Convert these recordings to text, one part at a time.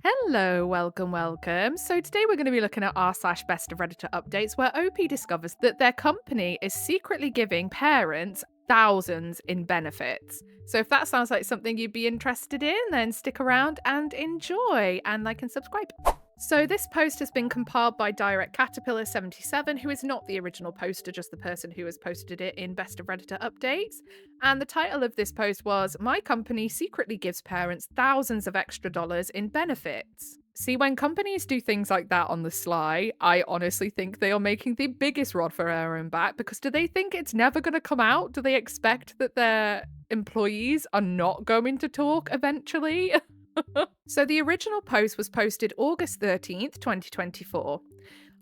Hello, welcome. So today we're going to be looking at r/best of Redditor updates where OP discovers that their company is secretly giving parents thousands in benefits. So if that sounds like something you'd be interested in, then stick around and enjoy and like and subscribe. So this post has been compiled by Direct Caterpillar 77, who is not the original poster, just the person who has posted it in Best of Redditor Updates. And the title of this post was, "My company secretly gives parents thousands of extra dollars in benefits." See, when companies do things like that on the sly, I honestly think they are making the biggest rod for their own back, because do they think it's never going to come out? Do they expect that their employees are not going to talk eventually? So the original post was posted August 13th, 2024.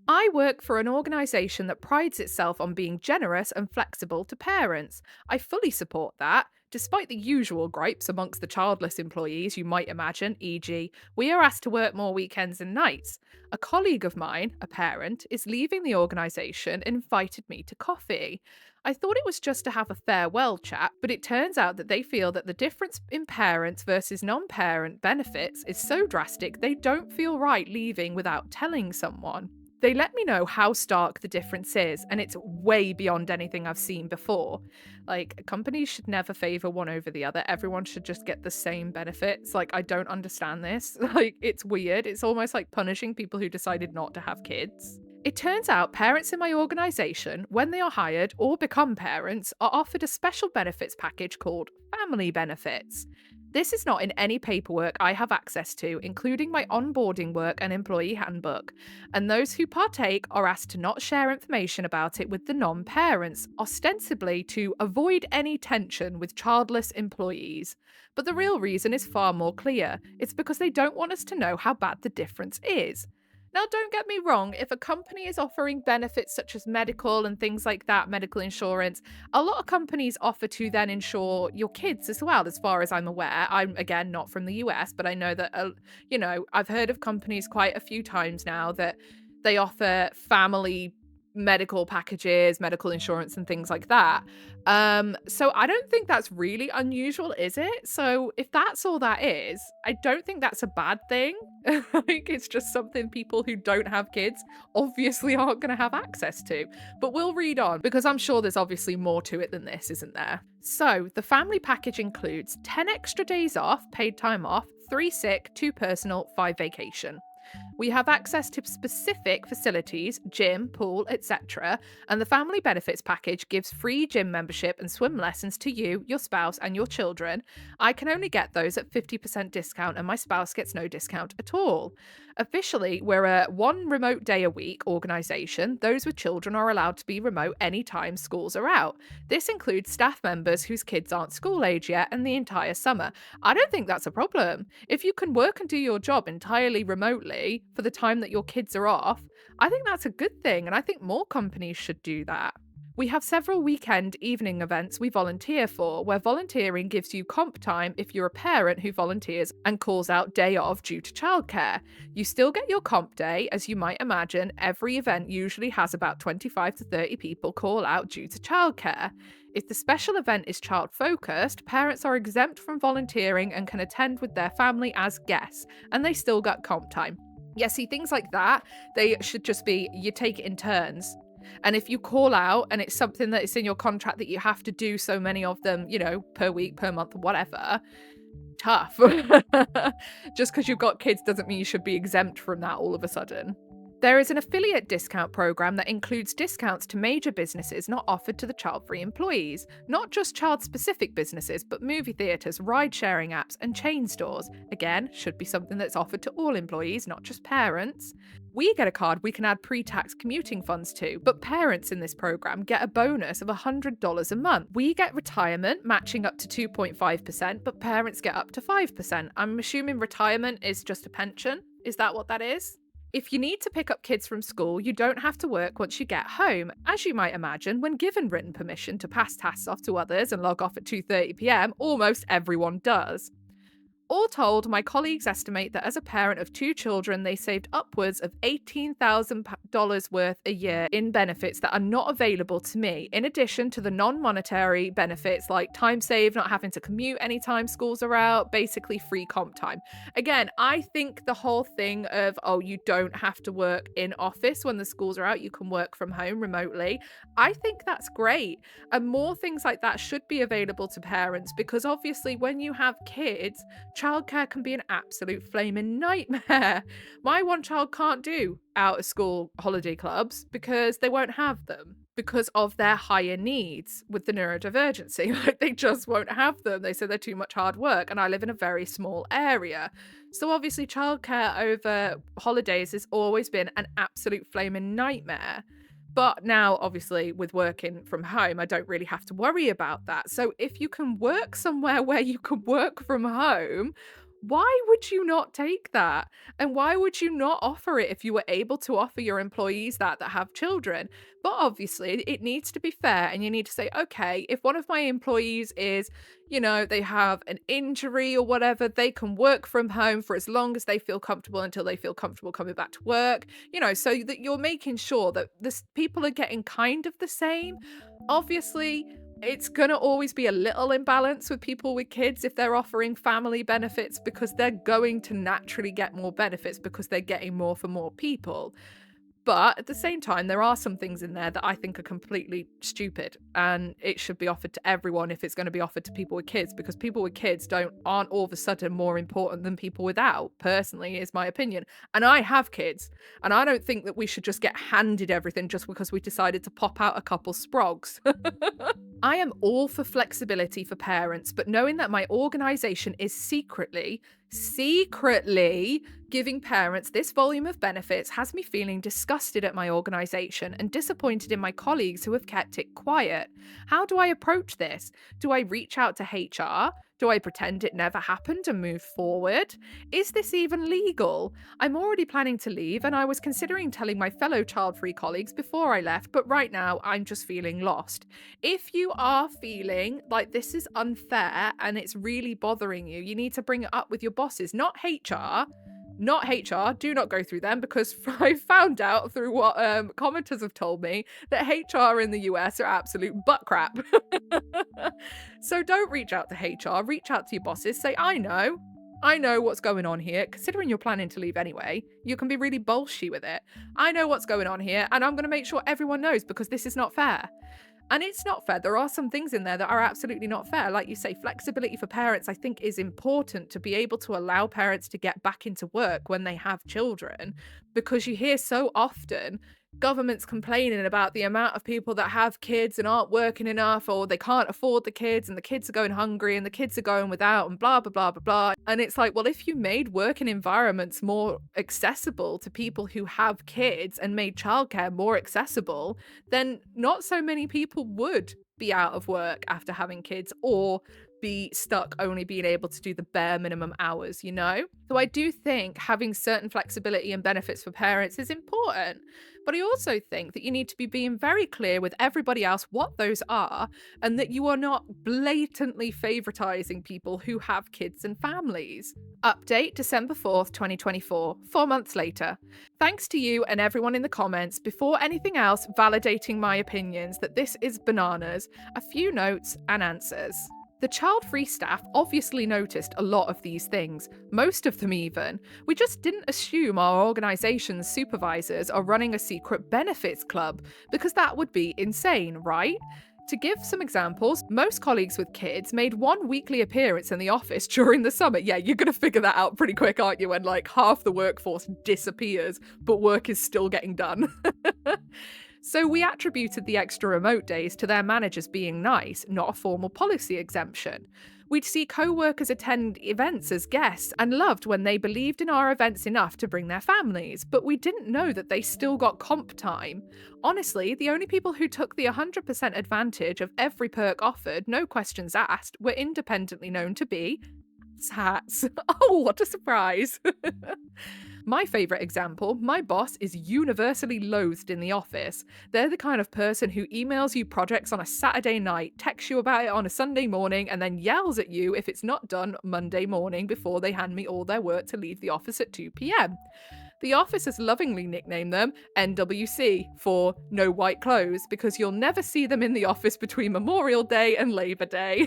I work for an organisation that prides itself on being generous and flexible to parents. I fully support that, despite the usual gripes amongst the childless employees you might imagine, e.g., we are asked to work more weekends and nights. A colleague of mine, a parent, is leaving the organisation and invited me to coffee. I thought it was just to have a farewell chat, but it turns out that they feel that the difference in parents versus non-parent benefits is so drastic they don't feel right leaving without telling someone. They let me know how stark the difference is, and it's way beyond anything I've seen before. Like, companies should never favour one over the other. Everyone should just get the same benefits. Like, I don't understand this. Like, it's weird. It's almost like punishing people who decided not to have kids. It turns out parents in my organisation, when they are hired or become parents, are offered a special benefits package called family benefits. This is not in any paperwork I have access to, including my onboarding work and employee handbook, and those who partake are asked to not share information about it with the non-parents, ostensibly to avoid any tension with childless employees. But the real reason is far more clear. It's because they don't want us to know how bad the difference is. Now, don't get me wrong, if a company is offering benefits such as medical and things like that, medical insurance, a lot of companies offer to then insure your kids as well, as far as I'm aware. I'm, again, not from the US, but I know that, I've heard of companies quite a few times now that they offer family medical packages, medical insurance and things like that. So I don't think that's really unusual, is it? So if that's all that is, I don't think that's a bad thing. Like, it's just something people who don't have kids obviously aren't going to have access to. But we'll read on, because I'm sure there's obviously more to it than this, isn't there? So the family package includes 10 extra days off, paid time off, 3 sick, 2 personal, 5 vacation. We have access to specific facilities, gym, pool, etc., and the family benefits package gives free gym membership and swim lessons to you, your spouse, and your children. I can only get those at 50% discount, and my spouse gets no discount at all. Officially, we're a 1 remote day a week organisation. Those with children are allowed to be remote anytime schools are out. This includes staff members whose kids aren't school age yet and the entire summer. I don't think that's a problem. If you can work and do your job entirely remotely for the time that your kids are off, I think that's a good thing, and I think more companies should do that. We have several weekend evening events we volunteer for, where volunteering gives you comp time if you're a parent who volunteers and calls out day of due to childcare. You still get your comp day. As you might imagine, every event usually has about 25 to 30 people call out due to childcare. If the special event is child-focused, parents are exempt from volunteering and can attend with their family as guests, and they still get comp time. Yeah, see, things like that, they should just be, you take it in turns. And if you call out and it's something that is in your contract that you have to do so many of them, per week, per month, whatever, tough. Just because you've got kids doesn't mean you should be exempt from that all of a sudden. There is an affiliate discount program that includes discounts to major businesses not offered to the child-free employees. Not just child-specific businesses, but movie theatres, ride-sharing apps, and chain stores. Again, should be something that's offered to all employees, not just parents. We get a card we can add pre-tax commuting funds to, but parents in this program get a bonus of $100 a month. We get retirement, matching up to 2.5%, but parents get up to 5%. I'm assuming retirement is just a pension. Is that what that is? If you need to pick up kids from school, you don't have to work once you get home. As you might imagine, when given written permission to pass tasks off to others and log off at 2:30 p.m, almost everyone does. All told, my colleagues estimate that as a parent of 2 children, they saved upwards of $18,000 worth a year in benefits that are not available to me, in addition to the non-monetary benefits like time saved, not having to commute anytime schools are out, basically free comp time. Again, I think the whole thing of, oh, you don't have to work in office when the schools are out, you can work from home remotely. I think that's great. And more things like that should be available to parents because obviously when you have kids, childcare can be an absolute flaming nightmare. My one child can't do out of school holiday clubs because they won't have them because of their higher needs with the neurodivergency. Like they just won't have them. They say they're too much hard work, and I live in a very small area. So obviously childcare over holidays has always been an absolute flaming nightmare. But now, obviously, with working from home, I don't really have to worry about that. So if you can work somewhere where you can work from home, why would you not take that? And why would you not offer it if you were able to offer your employees that have children? But obviously, it needs to be fair, and you need to say, okay, if one of my employees is, they have an injury or whatever, they can work from home for as long as they feel comfortable until they feel comfortable coming back to work, so that you're making sure that this people are getting kind of the same. Obviously, it's going to always be a little imbalance with people with kids if they're offering family benefits because they're going to naturally get more benefits because they're getting more for more people. But at the same time, there are some things in there that I think are completely stupid, and it should be offered to everyone if it's going to be offered to people with kids, because people with kids aren't all of a sudden more important than people without, personally, is my opinion. And I have kids, and I don't think that we should just get handed everything just because we decided to pop out a couple sprogs. I am all for flexibility for parents, but knowing that my organisation is secretly giving parents this volume of benefits has me feeling disgusted at my organisation and disappointed in my colleagues who have kept it quiet. How do I approach this? Do I reach out to HR? Do I pretend it never happened and move forward? Is this even legal? I'm already planning to leave, and I was considering telling my fellow child-free colleagues before I left, but right now I'm just feeling lost. If you are feeling like this is unfair and it's really bothering you, you need to bring it up with your bosses, not HR. Not HR, do not go through them, because I found out through what commenters have told me that HR in the US are absolute butt crap. So don't reach out to HR, reach out to your bosses, say, I know what's going on here. Considering you're planning to leave anyway, you can be really bullshit with it. I know what's going on here, and I'm going to make sure everyone knows because this is not fair. And it's not fair. There are some things in there that are absolutely not fair. Like you say, flexibility for parents, I think, is important to be able to allow parents to get back into work when they have children, because you hear so often governments complaining about the amount of people that have kids and aren't working enough, or they can't afford the kids and the kids are going hungry and the kids are going without and blah, blah, blah, blah, blah. And it's like, well, if you made working environments more accessible to people who have kids and made childcare more accessible, then not so many people would be out of work after having kids or be stuck only being able to do the bare minimum hours, So I do think having certain flexibility and benefits for parents is important. But I also think that you need to be being very clear with everybody else what those are, and that you are not blatantly favoritizing people who have kids and families. Update December 4th, 2024, 4 months later. Thanks to you and everyone in the comments. Before anything else validating my opinions that this is bananas, a few notes and answers. The child-free staff obviously noticed a lot of these things, most of them even. We just didn't assume our organisation's supervisors are running a secret benefits club, because that would be insane, right? To give some examples, most colleagues with kids made one weekly appearance in the office during the summer. Yeah, you're going to figure that out pretty quick, aren't you? When half the workforce disappears, but work is still getting done. So we attributed the extra remote days to their managers being nice, not a formal policy exemption. We'd see co-workers attend events as guests and loved when they believed in our events enough to bring their families, but we didn't know that they still got comp time. Honestly, the only people who took the 100% advantage of every perk offered, no questions asked, were independently known to be business hats. Oh, what a surprise. My favourite example, my boss is universally loathed in the office. They're the kind of person who emails you projects on a Saturday night, texts you about it on a Sunday morning, and then yells at you if it's not done Monday morning before they hand me all their work to leave the office at 2 p.m. The office has lovingly nicknamed them NWC for no white clothes because you'll never see them in the office between Memorial Day and Labor Day.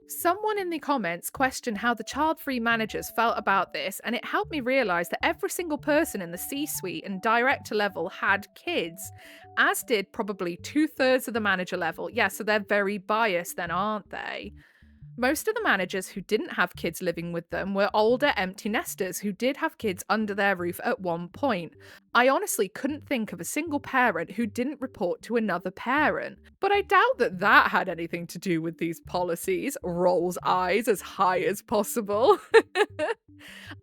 Someone in the comments questioned how the child-free managers felt about this, and it helped me realise that every single person in the C-suite and director level had kids, as did probably 2/3 of the manager level. Yeah, so they're very biased then, aren't they? Most of the managers who didn't have kids living with them were older empty nesters who did have kids under their roof at one point. I honestly couldn't think of a single parent who didn't report to another parent. But I doubt that that had anything to do with these policies. Rolls eyes as high as possible.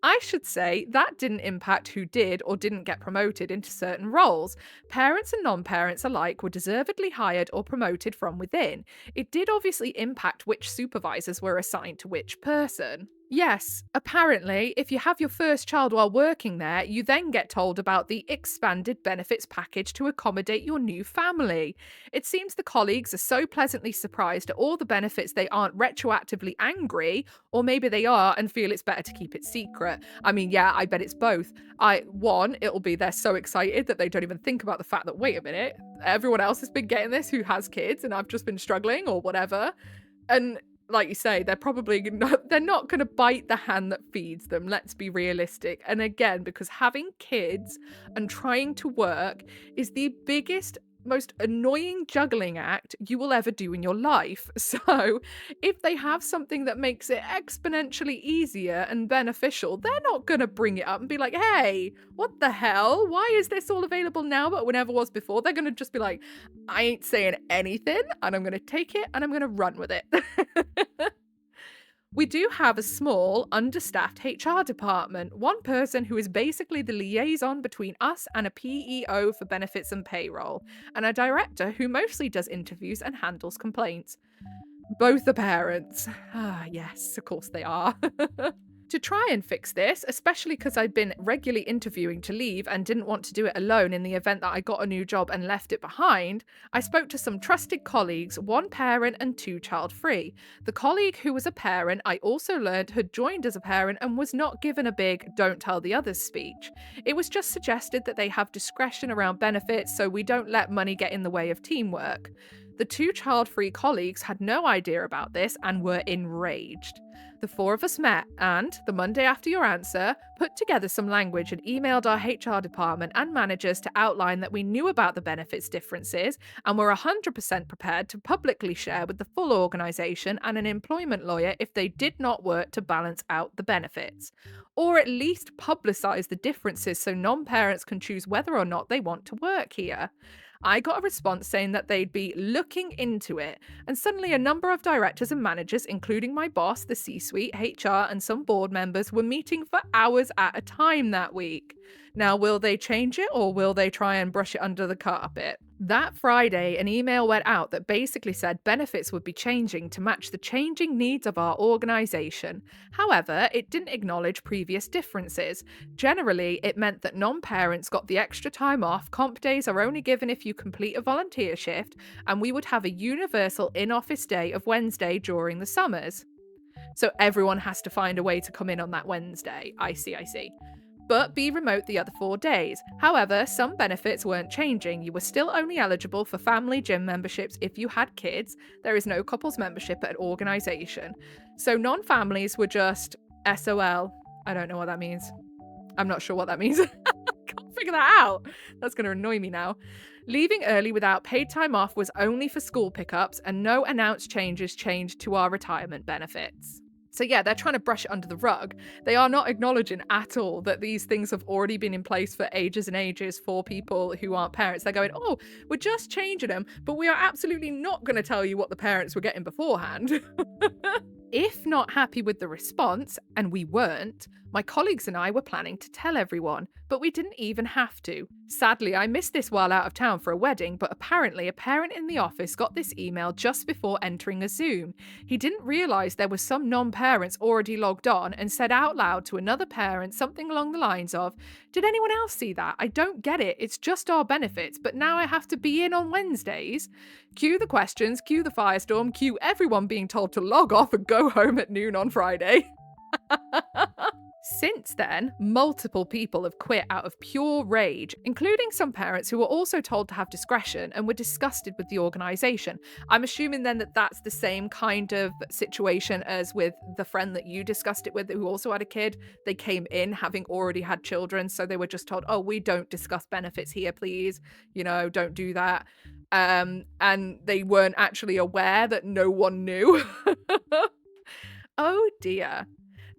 I should say that didn't impact who did or didn't get promoted into certain roles. Parents and non-parents alike were deservedly hired or promoted from within. It did obviously impact which supervisors were assigned to which person. Yes, apparently, if you have your first child while working there, you then get told about the expanded benefits package to accommodate your new family. It seems the colleagues are so pleasantly surprised at all the benefits they aren't retroactively angry, or maybe they are and feel it's better to keep it secret. I mean, yeah, I bet it's both. It'll be they're so excited that they don't even think about the fact that, wait a minute, everyone else has been getting this who has kids and I've just been struggling or whatever. And like you say, they're not going to bite the hand that feeds them. Let's be realistic. And again, because having kids and trying to work is the biggest, most annoying juggling act you will ever do in your life. So if they have something that makes it exponentially easier and beneficial, they're not going to bring it up and be like, hey, what the hell? Why is this all available now but never was before? They're going to just be like, I ain't saying anything and I'm going to take it and I'm going to run with it. We do have a small, understaffed HR department, one person who is basically the liaison between us and a PEO for benefits and payroll, and a director who mostly does interviews and handles complaints. Both are parents. Ah, yes, of course they are. To try and fix this, especially because I'd been regularly interviewing to leave and didn't want to do it alone in the event that I got a new job and left it behind, I spoke to some trusted colleagues, one parent and two child-free. The colleague who was a parent, I also learned had joined as a parent and was not given a big "don't tell the others" speech. It was just suggested that they have discretion around benefits so we don't let money get in the way of teamwork. The two child-free colleagues had no idea about this and were enraged. The four of us met and, the Monday after your answer, put together some language and emailed our HR department and managers to outline that we knew about the benefits differences and were 100% prepared to publicly share with the full organisation and an employment lawyer if they did not work to balance out the benefits. Or at least publicise the differences so non-parents can choose whether or not they want to work here. I got a response saying that they'd be looking into it, and suddenly a number of directors and managers, including my boss, the C-suite, HR, and some board members, were meeting for hours at a time that week. Now, will they change it or will they try and brush it under the carpet? That Friday, an email went out that basically said benefits would be changing to match the changing needs of our organisation. However, it didn't acknowledge previous differences. Generally, it meant that non-parents got the extra time off, comp days are only given if you complete a volunteer shift, and we would have a universal in-office day of Wednesday during the summers. So everyone has to find a way to come in on that Wednesday. I see. But be remote the other 4 days. However, some benefits weren't changing. You were still only eligible for family gym memberships if you had kids. There is no couples membership at organisation. So non-families were just SOL. I don't know what that means. I'm not sure what that means. I can't figure that out. That's going to annoy me now. Leaving early without paid time off was only for school pickups, and no announced changes changed to our retirement benefits. So yeah, they're trying to brush it under the rug. They are not acknowledging at all that these things have already been in place for ages and ages for people who aren't parents. They're going, oh, we're just changing them, but we are absolutely not going to tell you what the parents were getting beforehand. If not happy with the response, and we weren't, my colleagues and I were planning to tell everyone, but we didn't even have to. Sadly, I missed this while out of town for a wedding, but apparently a parent in the office got this email just before entering a Zoom. He didn't realise there were some non-parents already logged on and said out loud to another parent something along the lines of, "Did anyone else see that? I don't get it. It's just our benefits, but now I have to be in on Wednesdays." Cue the questions, cue the firestorm, cue everyone being told to log off and go home at noon on Friday. Since then, multiple people have quit out of pure rage, including some parents who were also told to have discretion and were disgusted with the organisation. I'm assuming then that that's the same kind of situation as with the friend that you discussed it with who also had a kid. They came in having already had children, so they were just told, "Oh, we don't discuss benefits here, please. Don't do that." And they weren't actually aware that no one knew. Oh dear.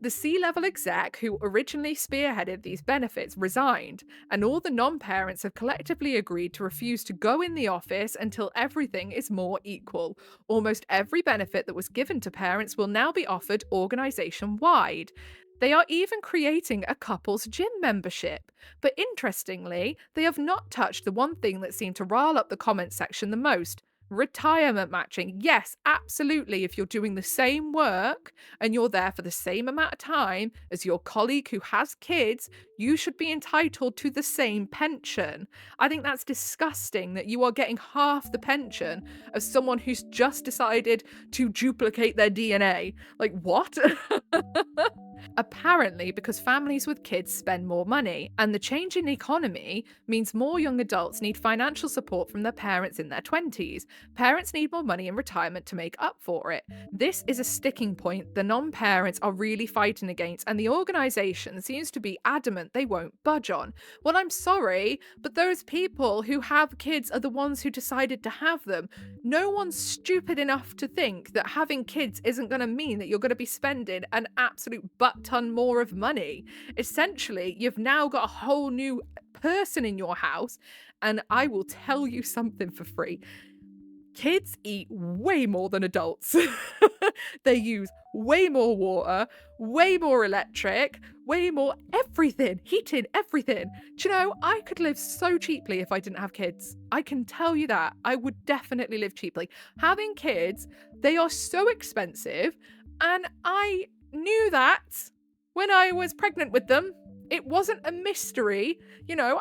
The C-level exec who originally spearheaded these benefits resigned, and all the non-parents have collectively agreed to refuse to go in the office until everything is more equal. Almost every benefit that was given to parents will now be offered organisation-wide. They are even creating a couple's gym membership. But interestingly, they have not touched the one thing that seemed to rile up the comment section the most: retirement matching. Yes, absolutely. If you're doing the same work and you're there for the same amount of time as your colleague who has kids, you should be entitled to the same pension. I think that's disgusting that you are getting half the pension of someone who's just decided to duplicate their DNA. Like, what? Apparently, because families with kids spend more money, and the change in economy means more young adults need financial support from their parents in their 20s. Parents need more money in retirement to make up for it. This is a sticking point the non-parents are really fighting against, and the organisation seems to be adamant they won't budge on. Well, I'm sorry, but those people who have kids are the ones who decided to have them. No one's stupid enough to think that having kids isn't going to mean that you're going to be spending an absolute butt-ton more of money. Essentially, you've now got a whole new person in your house, and I will tell you something for free. Kids eat way more than adults. They use way more water, way more electric, way more everything, heating, everything. Do you know, I could live so cheaply if I didn't have kids. I can tell you that. I would definitely live cheaply. Having kids, they are so expensive, and I knew that when I was pregnant with them. It wasn't a mystery.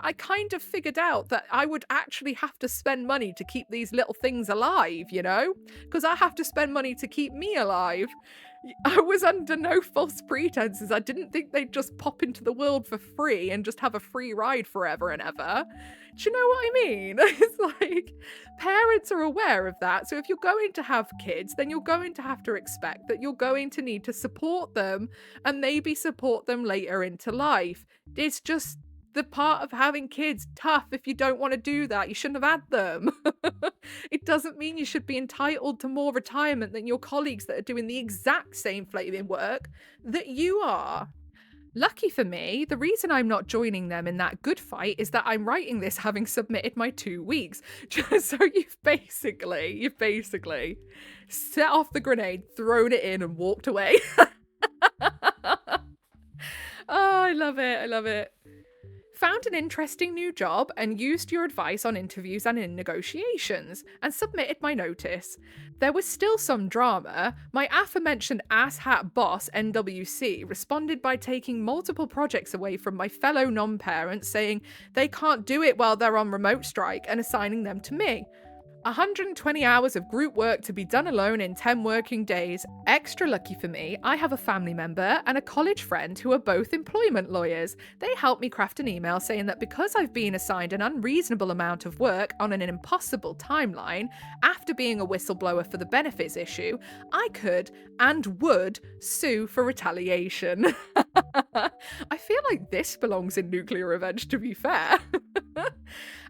I kind of figured out that I would actually have to spend money to keep these little things alive, because I have to spend money to keep me alive. I was under no false pretenses. I didn't think they'd just pop into the world for free and just have a free ride forever and ever. Do you know what I mean? It's like, parents are aware of that. So if you're going to have kids, then you're going to have to expect that you're going to need to support them and maybe support them later into life. It's just the part of having kids. Tough if you don't want to do that. You shouldn't have had them. It doesn't mean you should be entitled to more retirement than your colleagues that are doing the exact same flaming work that you are. Lucky for me, the reason I'm not joining them in that good fight is that I'm writing this having submitted my 2 weeks. So you've basically set off the grenade, thrown it in and walked away. Oh, I love it. I love it. Found an interesting new job and used your advice on interviews and in negotiations, and submitted my notice. There was still some drama. My aforementioned asshat boss, NWC, responded by taking multiple projects away from my fellow non-parents, saying they can't do it while they're on remote strike, and assigning them to me. 120 hours of group work to be done alone in 10 working days. Extra lucky for me, I have a family member and a college friend who are both employment lawyers. They helped me craft an email saying that because I've been assigned an unreasonable amount of work on an impossible timeline, after being a whistleblower for the benefits issue, I could and would sue for retaliation. I feel like this belongs in nuclear revenge, to be fair.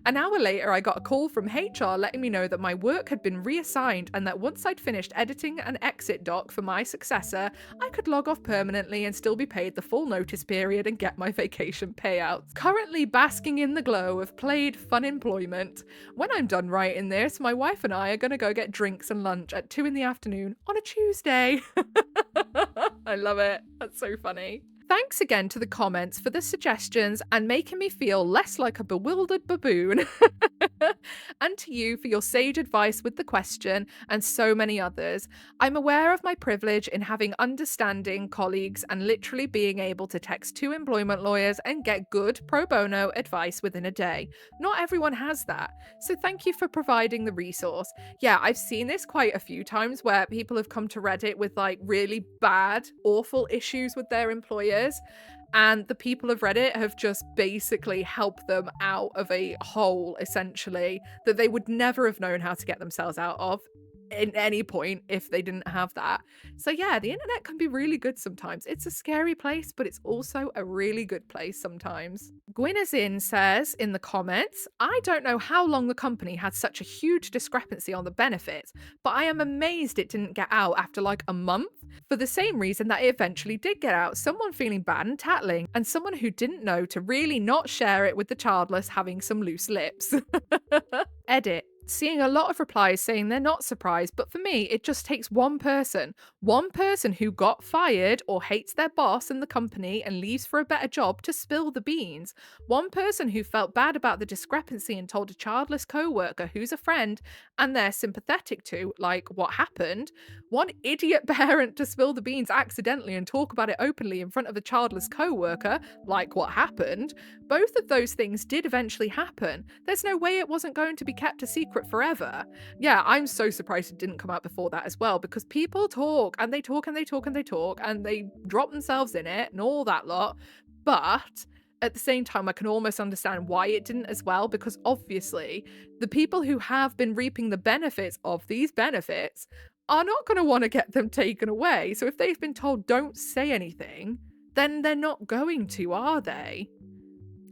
An hour later, I got a call from HR letting me know that my work had been reassigned and that once I'd finished editing an exit doc for my successor, I could log off permanently and still be paid the full notice period and get my vacation payouts. Currently basking in the glow of paid fun employment. When I'm done writing this, my wife and I are going to go get drinks and lunch at 2 in the afternoon on a Tuesday. I love it. That's so funny. Thanks again to the comments for the suggestions and making me feel less like a bewildered baboon. And to you for your sage advice with the question and so many others. I'm aware of my privilege in having understanding colleagues and literally being able to text 2 employment lawyers and get good pro bono advice within a day. Not everyone has that. So thank you for providing the resource. Yeah, I've seen this quite a few times where people have come to Reddit with like really bad, awful issues with their employers. And the people of Reddit have just basically helped them out of a hole, essentially, that they would never have known how to get themselves out of in any point if they didn't have that. So yeah, the internet can be really good sometimes. It's a scary place, but it's also a really good place sometimes. Gwynazin says in the comments, I don't know how long the company had such a huge discrepancy on the benefits, but I am amazed it didn't get out after like a month for the same reason that it eventually did get out. Someone feeling bad and tattling, and someone who didn't know to really not share it with the childless having some loose lips. Edit. Seeing a lot of replies saying they're not surprised, but for me, it just takes one person who got fired or hates their boss and the company and leaves for a better job to spill the beans. One person who felt bad about the discrepancy and told a childless co-worker who's a friend and they're sympathetic to, like, what happened. One idiot parent to spill the beans accidentally and talk about it openly in front of a childless co-worker, like what happened. Both of those things did eventually happen. There's no way it wasn't going to be kept a secret forever. Yeah, I'm so surprised it didn't come out before that as well, because people talk and they talk and they talk and they talk and they drop themselves in it and all that lot. But at the same time, I can almost understand why it didn't as well, because obviously the people who have been reaping the benefits of these benefits are not going to want to get them taken away. So if they've been told don't say anything, then they're not going to, are they?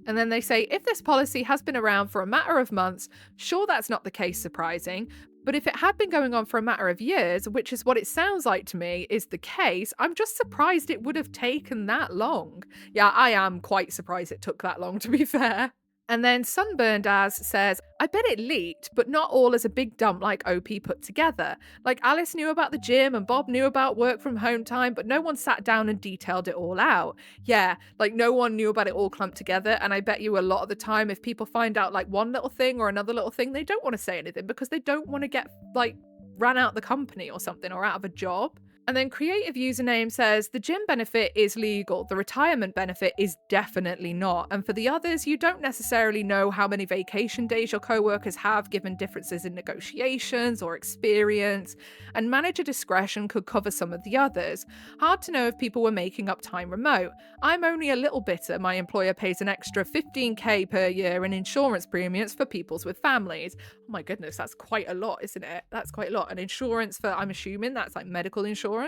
And then they say, if this policy has been around for a matter of months, sure, that's not the case surprising. But if it had been going on for a matter of years, which is what it sounds like to me is the case, I'm just surprised it would have taken that long. Yeah, I am quite surprised it took that long, to be fair. And then Sunburned As says, I bet it leaked, but not all as a big dump like OP put together. Like Alice knew about the gym and Bob knew about work from home time, but no one sat down and detailed it all out. Yeah, like no one knew about it all clumped together. And I bet you a lot of the time, if people find out like one little thing or another little thing, they don't want to say anything because they don't want to get like ran out the company or something or out of a job. And then Creative Username says, the gym benefit is legal, the retirement benefit is definitely not. And for the others, you don't necessarily know how many vacation days your co-workers have given differences in negotiations or experience, and manager discretion could cover some of the others. Hard to know if people were making up time remote. I'm only a little bitter my employer pays an extra $15,000 per year in insurance premiums for peoples with families. Oh my goodness, that's quite a lot, isn't it? That's quite a lot. And insurance for, I'm assuming that's like medical insurance.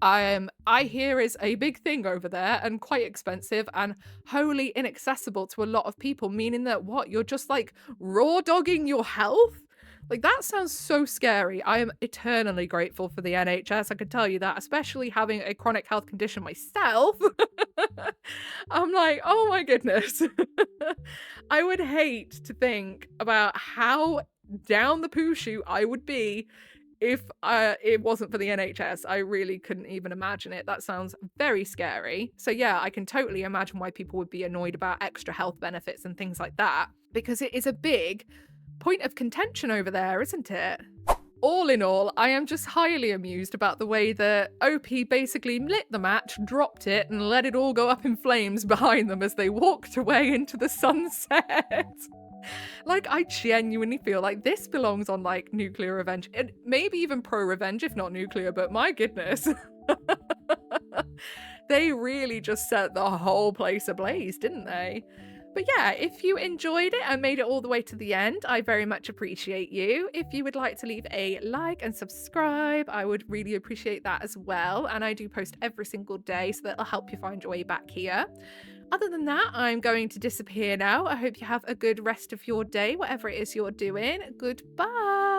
I hear is a big thing over there and quite expensive and wholly inaccessible to a lot of people, meaning that what, you're just like raw dogging your health? Like that sounds so scary. I am eternally grateful for the NHS, I can tell you that, especially having a chronic health condition myself. I'm like, oh my goodness. I would hate to think about how down the poo chute I would be if it wasn't for the NHS. I really couldn't even imagine it. That sounds very scary. So yeah, I can totally imagine why people would be annoyed about extra health benefits and things like that, because it is a big point of contention over there, isn't it? All in all, I am just highly amused about the way that OP basically lit the match, dropped it, and let it all go up in flames behind them as they walked away into the sunset. Like, I genuinely feel like this belongs on, like, Nuclear Revenge, and maybe even Pro Revenge, if not Nuclear, but my goodness. They really just set the whole place ablaze, didn't they? But yeah, if you enjoyed it and made it all the way to the end, I very much appreciate you. If you would like to leave a like and subscribe, I would really appreciate that as well. And I do post every single day, so that'll help you find your way back here. Other than that, I'm going to disappear now. I hope you have a good rest of your day, whatever it is you're doing. Goodbye.